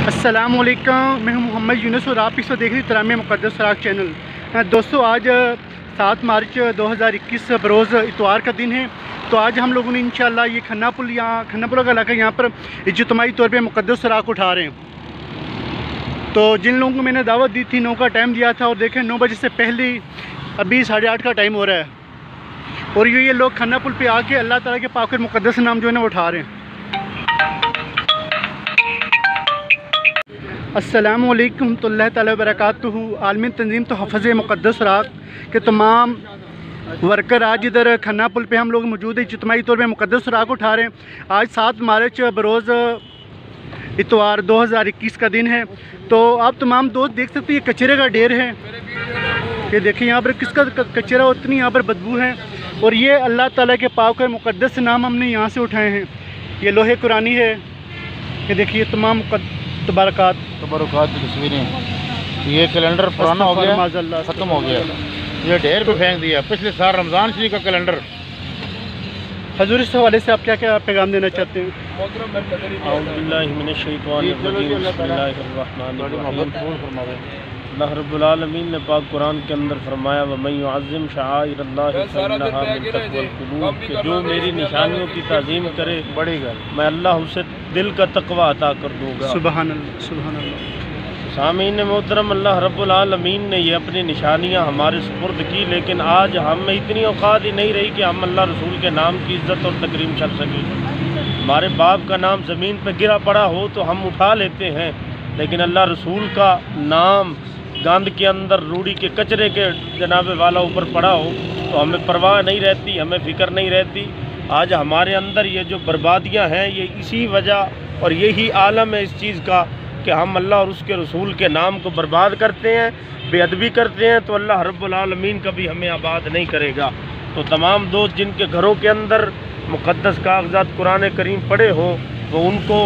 السلام علیکم، میں ہوں محمد یونس اور آپ اس وقت دیکھ رہی ترام مقدس سراغ چینل۔ دوستو، آج 7 مارچ 2021 بروز اتوار کا دن ہے۔ تو آج ہم لوگوں نے انشاءاللہ یہ کھنا پل کا علاقہ یہاں پر اجتماعی طور پہ مقدس سراغ اٹھا رہے ہیں۔ تو جن لوگوں کو میں نے دعوت دی تھی 9 کا ٹائم دیا تھا، اور دیکھیں 9 بجے سے پہلے ابھی 8:30 کا ٹائم ہو رہا ہے، اور یہ لوگ کھنا پل پہ آ کے اللہ تعالیٰ کے پاک مقدس نام جو ہے نا وہ اٹھا رہے ہیں۔ السلام علیکم تو اللہ تعالیٰ وبرکاتہ۔ عالمی تنظیم تحفظ مقدس سراغ کے تمام ورکر آج ادھر کھنا پل پہ ہم لوگ موجود ہیں، اجتماعی طور پہ مقدس سراغ اٹھا رہے ہیں۔ آج 7 مارچ بروز اتوار 2021 کا دن ہے۔ تو آپ تمام دوست دیکھ سکتے ہیں یہ کچرے کا ڈھیر ہے، یہ دیکھیں یہاں پر کس کا کچرا، اتنی یہاں پر بدبو ہے، اور یہ اللہ تعالیٰ کے پاک اور مقدس نام ہم نے یہاں سے اٹھائے ہیں۔ یہ لوہے قرآنی ہے، یہ دیکھیے تمام تبارکات کی تصویریں۔ یہ کیلنڈر پرانا ہو گیا، ختم ہو گیا، یہ ڈھیر پہ پھینک دیا۔ پچھلے سال رمضان شریف کا کیلنڈر۔ حضور اس حوالے سے آپ کیا پیغام دینا چاہتے ہیں؟ اعوذ باللہ من الشیطان الرجیم، بسم اللہ الرحمن الرحیم۔ اللہ رب العالمین نے پاک قرآن کے اندر فرمایا وَمَن يُعَظِّمْ شَعَائِرَ اللَّهِ فَإِنَّهَا مِن تَقْوَى الْقُلُوبِ، کہ جو میری نشانیوں کی تعظیم کرے بڑی گل، میں اللہ اسے دل کا تقوی عطا کر دوں گا۔ سبحان اللہ، سبحان اللہ۔ سامعین محترم، اللہ رب العالمین نے یہ اپنی نشانیاں ہمارے سپرد کی، لیکن آج ہم میں اتنی اوقات ہی نہیں رہی کہ ہم اللہ رسول کے نام کی عزت اور تکریم کر سکیں۔ ہمارے باپ کا نام زمین پہ گرا پڑا ہو تو ہم اٹھا لیتے ہیں، لیکن اللہ رسول کا نام گاند کے اندر روڑی کے کچرے کے جناب والا اوپر پڑا ہو تو ہمیں پرواہ نہیں رہتی، ہمیں فکر نہیں رہتی۔ آج ہمارے اندر یہ جو بربادیاں ہیں یہ اسی وجہ اور یہی عالم ہے اس چیز کا کہ ہم اللہ اور اس کے رسول کے نام کو برباد کرتے ہیں، بے ادبی کرتے ہیں، تو اللہ رب العالمین کبھی ہمیں آباد نہیں کرے گا۔ تو تمام دوست جن کے گھروں کے اندر مقدس کاغذات قرآن کریم پڑے ہوں وہ ان کو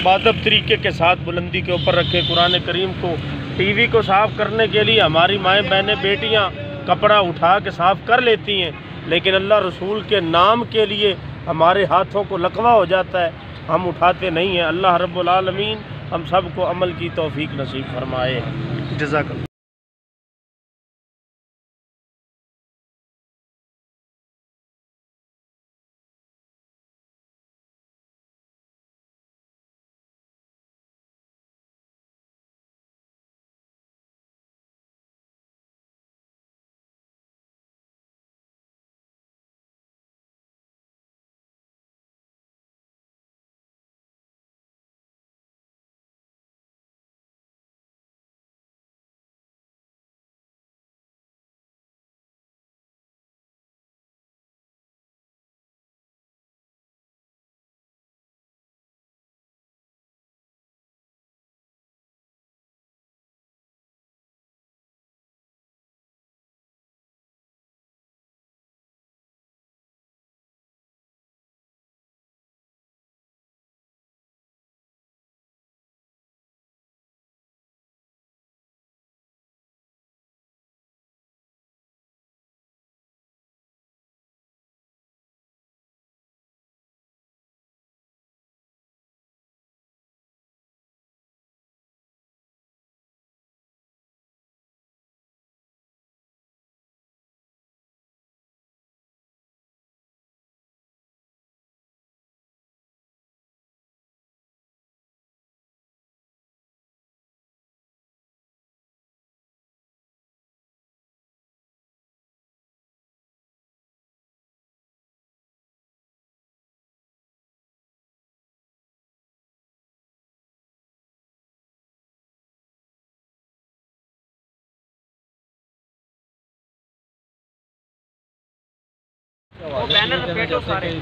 بادب طریقے کے ساتھ بلندی کے اوپر رکھے۔ قرآن کریم کو ٹی وی کو صاف کرنے کے لیے ہماری مائیں بہنیں بیٹیاں کپڑا اٹھا کے صاف کر لیتی ہیں، لیکن اللہ رسول کے نام کے لیے ہمارے ہاتھوں کو لقوہ ہو جاتا ہے، ہم اٹھاتے نہیں ہیں۔ اللہ رب العالمین ہم سب کو عمل کی توفیق نصیب فرمائے۔ جزاک اللہ۔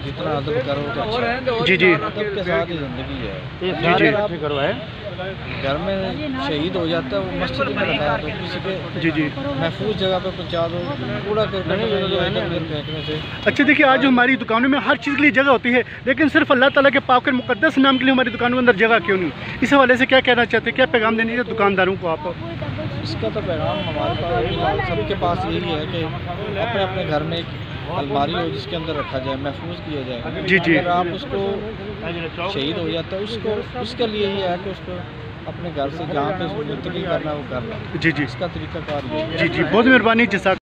جتنا ادب کرو جی جی ادب کے ساتھ ہی زندگی ہے۔ جی جی گھر میں شہید ہو جاتا ہے وہ مسجد میں رکھا ہے تو کسی کے جی جی محفوظ جگہ پہ پہنچا دو، کوڑا پھینکنے سے۔ اچھا دیکھیے، آج ہماری دکانوں میں ہر چیز کے لیے جگہ ہوتی ہے، لیکن صرف اللہ تعالیٰ کے پاک اور مقدس نام کے لیے ہماری دکانوں کے اندر جگہ کیوں نہیں؟ اس حوالے سے کیا کہنا چاہتے ہیں، کیا پیغام دینے چاہتے دکانداروں کو آپ؟ اس کا تو پیغام ہمارے پاس سب کے پاس یہی ہے کہ اپنے اپنے گھر میں ایک الماری ہو جس کے اندر رکھا جائے، محفوظ کیا جائے۔ جی جی اگر آپ اس کو شہید ہو جاتا ہے اس کے لیے ہی ہے کہ اس کو اپنے گھر سے جہاں پہ منتقل کرنا ہے وہ کر لیں. جی جی اس کا طریقہ کار یہ ہے. جی جی بہت مہربانی جزاک